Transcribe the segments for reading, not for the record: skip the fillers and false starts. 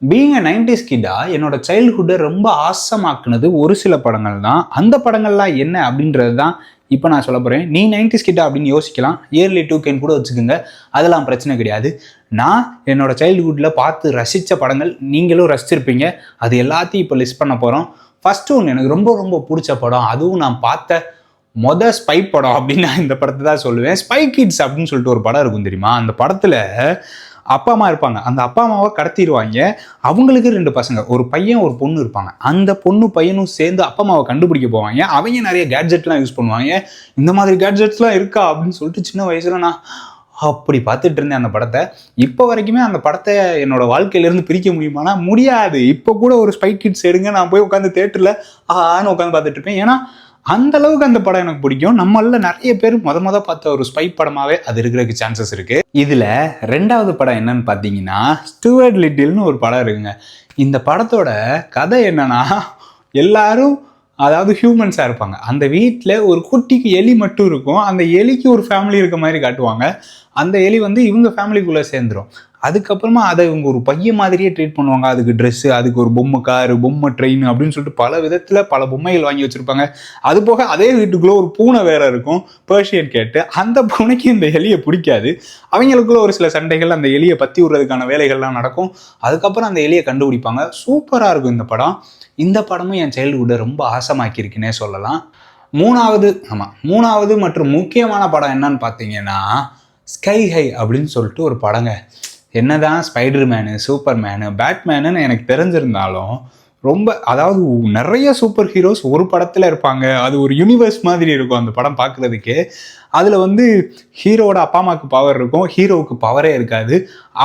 Being a 90s கிட்டா என்னோட சைல்ட்ஹுட்டை ரொம்ப ஆசமாக்குனது ஒரு சில படங்கள் தான். அந்த படங்கள்லாம் என்ன அப்படின்றது தான் இப்போ நான் சொல்ல போகிறேன். நீ 90s கிட்டா அப்படின்னு யோசிக்கலாம். இயர்லி 2Kன்னு கூட வச்சுக்கோங்க. அதெல்லாம் பிரச்சனை கிடையாது. நான் என்னோட சைல்ட்ஹுட்டில் பார்த்து ரசித்த படங்கள் நீங்களும் ரசிச்சிருப்பீங்க. அது எல்லாத்தையும் இப்போ லிஸ்ட் பண்ண போகிறோம். ஃபர்ஸ்ட் ஒன்று எனக்கு ரொம்ப ரொம்ப பிடிச்ச படம், அதுவும் நான் பார்த்த ஸ்பை படம் அப்படின்னு நான் இந்த படத்தை தான் சொல்லுவேன். ஸ்பை கிட்ஸ் அப்படின்னு சொல்லிட்டு ஒரு படம் இருக்கும் தெரியுமா? அந்த படத்தில் அப்பா அம்மா இருப்பாங்க. அந்த அப்பா அம்மாவை கடத்திடுவாங்க. அவங்களுக்கு 2 பசங்க, ஒரு பையன் ஒரு பொண்ணு இருப்பாங்க. அந்த பொண்ணு பையனும் சேர்ந்து அப்பா அம்மாவை கண்டுபிடிக்க போவாங்க. அவங்க நிறைய கேட்ஜெட்லாம் யூஸ் பண்ணுவாங்க. இந்த மாதிரி கேட்ஜெட்ஸ்லாம் இருக்கா அப்படின்னு சொல்லிட்டு சின்ன வயசுல நான் அப்படி பார்த்துட்டு இருந்தேன் அந்த படத்தை. இப்போ வரைக்குமே அந்த படத்தை என்னோட வாழ்க்கையிலேருந்து பிரிக்க முடியுமானா முடியாது. இப்போ கூட ஒரு ஸ்பை கிட்ஸ் எடுங்க, நான் போய் உட்காந்து தேட்டரில் ஆன்னு உட்காந்து பார்த்துட்டு இருப்பேன். ஏன்னா அந்த அளவுக்கு அந்த படம் எனக்கு பிடிக்கும். நம்மள நிறைய பேர் முத பார்த்த ஒரு ஸ்பை படமாவே அது இருக்கிறதுக்கு சான்சஸ் இருக்கு. இதுல 2வது படம் என்னன்னு பார்த்தீங்கன்னா ஸ்டூவர்ட் லிட்டில்னு ஒரு படம் இருக்குங்க. இந்த படத்தோட கதை என்னன்னா, எல்லாரும் அதாவது ஹியூமன்ஸாக இருப்பாங்க. அந்த வீட்டில் ஒரு குட்டிக்கு எலி மட்டும் இருக்கும். அந்த எலிக்கு ஒரு ஃபேமிலி இருக்க மாதிரி காட்டுவாங்க. அந்த எலி வந்து இவங்க ஃபேமிலிக்குள்ளே சேர்ந்துடும். அதுக்கப்புறமா அதை இவங்க ஒரு பையன் மாதிரியே ட்ரீட் பண்ணுவாங்க. அதுக்கு ட்ரெஸ்ஸு, அதுக்கு ஒரு பொம்மை காரு, பொம்மை ட்ரெயின் அப்படின்னு சொல்லிட்டு பல விதத்தில் பல பொம்மைகள் வாங்கி வச்சுருப்பாங்க. அது போக அதே வீட்டுக்குள்ளே ஒரு பூனை வேற இருக்கும், பெர்ஷியன் கேட்டு. அந்த பூனைக்கு இந்த எலியை பிடிக்காது. அவங்களுக்குள்ள ஒரு சில சண்டைகள், அந்த எலியை பற்றி விடுறதுக்கான வேலைகள்லாம் நடக்கும். அதுக்கப்புறம் அந்த எலியை கண்டுபிடிப்பாங்க. சூப்பராக இருக்கும் இந்த படம். இந்த படமும் என் சைல்டுஹுட்டை ரொம்ப ஆசமாக்கியிருக்குன்னே சொல்லலாம். 3வது மற்றும் முக்கியமான படம் என்னன்னு பார்த்தீங்கன்னா ஸ்கை ஹை அப்படின்னு சொல்லிட்டு ஒரு படங்க. என்னதான் ஸ்பைடர் மேனு, சூப்பர் மேனு, பேட்மேனுன்னு எனக்கு தெரிஞ்சிருந்தாலும் அதாவது நிறைய சூப்பர் ஹீரோஸ் ஒரு படத்தில் இருப்பாங்க. அது ஒரு யூனிவர்ஸ் மாதிரி இருக்கும் அந்த படம் பார்க்குறதுக்கு. அதில் வந்து ஹீரோவோட அப்பா அம்மாவுக்கு பவர் இருக்கும், ஹீரோவுக்கு பவரே இருக்காது.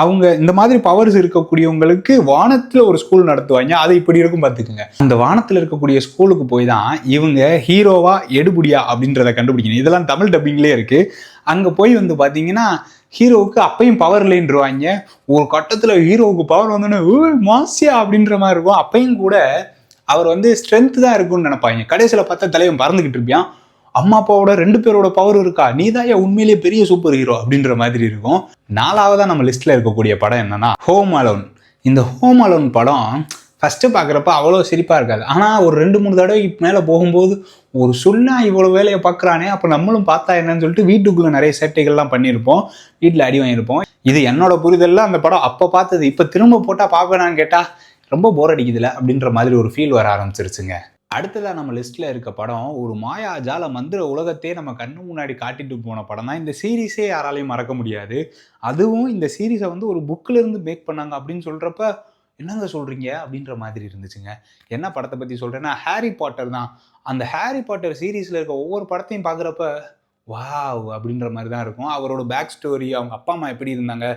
அவங்க இந்த மாதிரி பவர்ஸ் இருக்கக்கூடியவங்களுக்கு வானத்தில் ஒரு ஸ்கூல் நடத்துவாங்க. அது இப்படி இருக்கும் பார்த்துக்குங்க. அந்த வானத்தில் இருக்கக்கூடிய ஸ்கூலுக்கு போய் தான் இவங்க ஹீரோவா எடுபடியா அப்படின்றத கண்டுபிடிக்கணும். இதெல்லாம் தமிழ் டப்பிங்லேயே இருக்குது. அங்கே போய் வந்து பார்த்தீங்கன்னா ஹீரோவுக்கு அப்பையும் பவர் இல்லைன்றுவாங்க. ஒரு கட்டத்தில் ஹீரோவுக்கு பவர் வந்தோன்னே மாசியா அப்படின்ற மாதிரி இருக்கும். அப்பையும் கூட அவர் வந்து ஸ்ட்ரென்த் தான் இருக்குன்னு நினைப்பாங்க. கடைசியில் பார்த்தா தலைவன் பறந்துக்கிட்டு இருப்பான். அம்மா அப்பாவோட 2 பேரோட பவர் இருக்கா, நீ தான் உண்மையிலேயே பெரிய சூப்பர் ஹீரோ அப்படின்ற மாதிரி இருக்கும். 4வதா நம்ம லிஸ்ட்ல இருக்கக்கூடிய படம் என்னன்னா ஹோம் அலோன். இந்த ஹோம் அலோன் படம் ஃபஸ்ட்டு பார்க்குறப்ப அவ்வளோ சிரிப்பாக இருக்காது. ஆனால் ஒரு 2-3 தடவைக்கு மேலே போகும்போது ஒரு சொன்னா இவ்வளோ வேலையை பார்க்குறானே, அப்போ நம்மளும் பார்த்தா என்னன்னு சொல்லிட்டு வீட்டுக்குள்ளே நிறைய சேட்டைகள்லாம் பண்ணியிருப்போம், வீட்டில் அடி வாங்கியிருப்போம். இது என்னோட புரிதலில் அந்த படம் அப்போ பார்த்தது. இப்போ திரும்ப போட்டால் பார்ப்பேனான்னு கேட்டால் ரொம்ப போர் அடிக்குதுல அப்படின்ற மாதிரி ஒரு ஃபீல் வர ஆரம்பிச்சிருச்சுங்க. அடுத்ததாக நம்ம லிஸ்ட்டில் இருக்க படம் ஒரு மாயா ஜால மந்திர உலகத்தையே நம்ம கண்ணு முன்னாடி காட்டிட்டு போன படம் தான். இந்த சீரீஸே யாராலையும் மறக்க முடியாது. அதுவும் இந்த சீரீஸை வந்து ஒரு புக்கிலேருந்து மேக் பண்ணாங்க அப்படின்னு சொல்கிறப்ப என்னங்க சொல்கிறீங்க அப்படின்ற மாதிரி இருந்துச்சுங்க. என்ன படத்தை பற்றி சொல்கிறேன்னா ஹாரி பாட்டர் தான். அந்த ஹாரி பாட்டர் சீரீஸில் இருக்க ஒவ்வொரு படத்தையும் பார்க்குறப்ப வாவ் அப்படின்ற மாதிரி தான் இருக்கும். அவரோட பேக் ஸ்டோரி, அவங்க அப்பா அம்மா எப்படி இருந்தாங்க,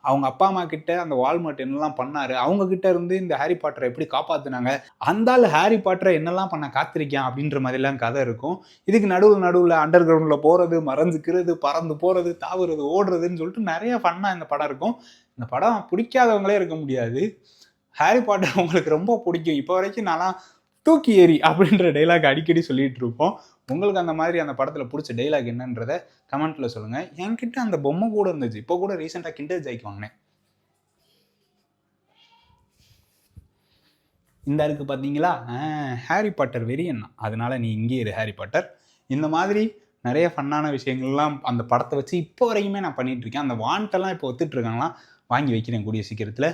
அவங்க அப்பா அம்மா கிட்ட அந்த வால்மார்ட் என்னெல்லாம் பண்ணாரு, அவங்க கிட்ட இருந்து இந்த ஹாரி பாட்டரை எப்படி காப்பாற்றினாங்க, அந்த ஆள் ஹாரி பாட்டரை என்னெல்லாம் பண்ண காத்திருக்கேன் அப்படின்ற மாதிரிலாம் கதை இருக்கும். இதுக்கு நடுவில் அண்டர் கிரவுண்டில் போகிறது, மறைஞ்சிக்கிறது, பறந்து போகிறது, தாவுறது, ஓடுறதுன்னு சொல்லிட்டு நிறைய ஃபன்னாக இந்த படம் இருக்கும். இந்த படம் பிடிக்காதவங்களே இருக்க முடியாது. ஹாரி பாட்டர் உங்களுக்கு ரொம்ப பிடிக்கும். இப்போ வரைக்கும் நான்லாம் தூக்கி ஏறி அப்படின்ற டைலாக் அடிக்கடி சொல்லிட்டு இருப்போம். உங்களுக்கு அந்த மாதிரி அந்த படத்தில் பிடிச்ச டைலாக் என்னன்றதை கமெண்ட்டில் சொல்லுங்கள். என்கிட்ட அந்த பொம்மை கூட இருந்துச்சு. இப்போ கூட ரீசெண்டாக கிண்டர் ஜாய்க்கு வாங்கினேன். இந்த இருக்கு பார்த்தீங்களா, ஹாரி பாட்டர் வெறியன். அதனால நீ இங்கே இரு ஹாரி பாட்டர். இந்த மாதிரி நிறைய ஃபன்னான விஷயங்கள்லாம் அந்த படத்தை வச்சு இப்போ வரைக்குமே நான் பண்ணிகிட்ருக்கேன். அந்த வாண்டெல்லாம் இப்போ ஒத்துட்ருக்காங்களாம், வாங்கி வைக்கிறேன் கூடிய சீக்கிரத்தில்.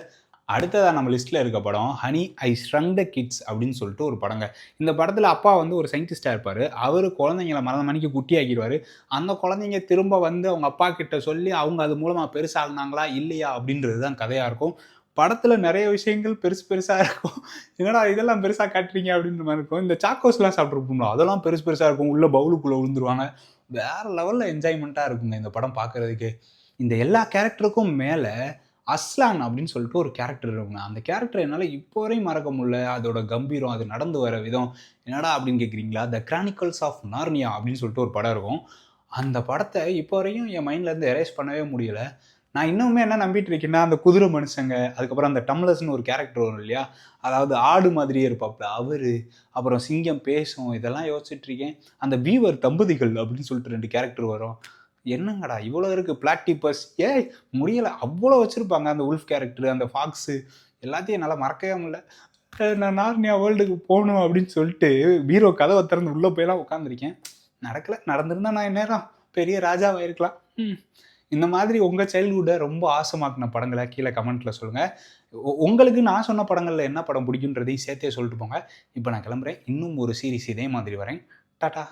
அடுத்ததாக நம்ம லிஸ்ட்டில் இருக்க படம் honey I strung the kids அப்படின்னு சொல்லிட்டு ஒரு படங்க. இந்த படத்தில் அப்பா வந்து ஒரு சயின்டிஸ்டாக இருப்பார். அவர் குழந்தைங்கள மறந்த மணிக்கு குட்டி ஆக்கிடுவார். அந்த குழந்தைங்க திரும்ப வந்து அவங்க அப்பா கிட்ட சொல்லி அவங்க அது மூலமாக பெருசாகினாங்களா இல்லையா அப்படின்றது தான் கதையாக இருக்கும். படத்தில் நிறைய விஷயங்கள் பெருசாக இருக்கும். என்னடா இதெல்லாம் பெருசாக காட்டுறீங்க அப்படின்ற மாதிரி இருக்கும். இந்த சாக்கோஸ்லாம் சாப்பிட்ருப்போம்ல, அதெல்லாம் பெருசாக இருக்கும். உள்ள பவுலுக்குள்ளே விழுந்துருவாங்க. வேறு லெவலில் என்ஜாய்மெண்ட்டாக இருக்குங்க இந்த படம் பார்க்குறதுக்கு. இந்த எல்லா கேரக்டருக்கும் மேலே அஸ்லான் அப்படின்னு சொல்லிட்டு ஒரு கேரக்டர் இருக்குங்க. அந்த கேரக்டர் என்னால் இப்போ வரையும் மறக்க முடியல. அதோட கம்பீரம், அது நடந்து வர விதம் என்னடா அப்படின்னு கேட்குறீங்களா, த கிரானிக்கல்ஸ் ஆஃப் நார்னியா அப்படின்னு சொல்லிட்டு ஒரு படம் இருக்கும். அந்த படத்தை இப்போ வரையும் என் மைண்ட்லேருந்து எரேஸ் பண்ணவே முடியல. நான் இன்னுமே என்ன நம்பிட்டு இருக்கேன்னா, அந்த குதிரை மனுஷங்க, அதுக்கப்புறம் அந்த டம்ளர்ஸ்னு ஒரு கேரக்டர் வரும் இல்லையா, அதாவது ஆடு மாதிரியே இருப்பாப்புல அவர், அப்புறம் சிங்கம் பேசும், இதெல்லாம் யோசிச்சுட்டு இருக்கேன். அந்த பீவர் தம்பதிகள் அப்படின்னு சொல்லிட்டு 2 கேரக்டர் வரும். என்னங்கடா இவ்வளோ இருக்குது, பிளாட்டிபஸ் முடியலை, அவ்வளோ வச்சுருப்பாங்க. அந்த உல்ஃப் கேரக்டர், அந்த ஃபாக்ஸு, எல்லாத்தையும் என்னால் மறக்கவே முடியல. நான் நார்னியா வேர்ல்டுக்கு போகணும் அப்படின்னு சொல்லிட்டு பீரோ கதவை திறந்து உள்ளே போயெல்லாம் உட்காந்துருக்கேன். நடக்கலை. நடந்திருந்தா நான் இந்நேரம் பெரிய ராஜாவாக இருக்கலாம். இந்த மாதிரி உங்கள் சைல்ட்ஹுட்டை ரொம்ப ஆசமாக்கின படங்களை கீழே கமெண்ட்டில் சொல்லுங்கள். உங்களுக்கு நான் சொன்ன படங்களில் என்ன படம் பிடிக்குன்றதையும் சேர்த்தே சொல்லிட்டு போங்க. இப்போ நான் கிளம்புறேன். இன்னும் ஒரு சீரிஸ் இதே மாதிரி வரேன். டாட்டா.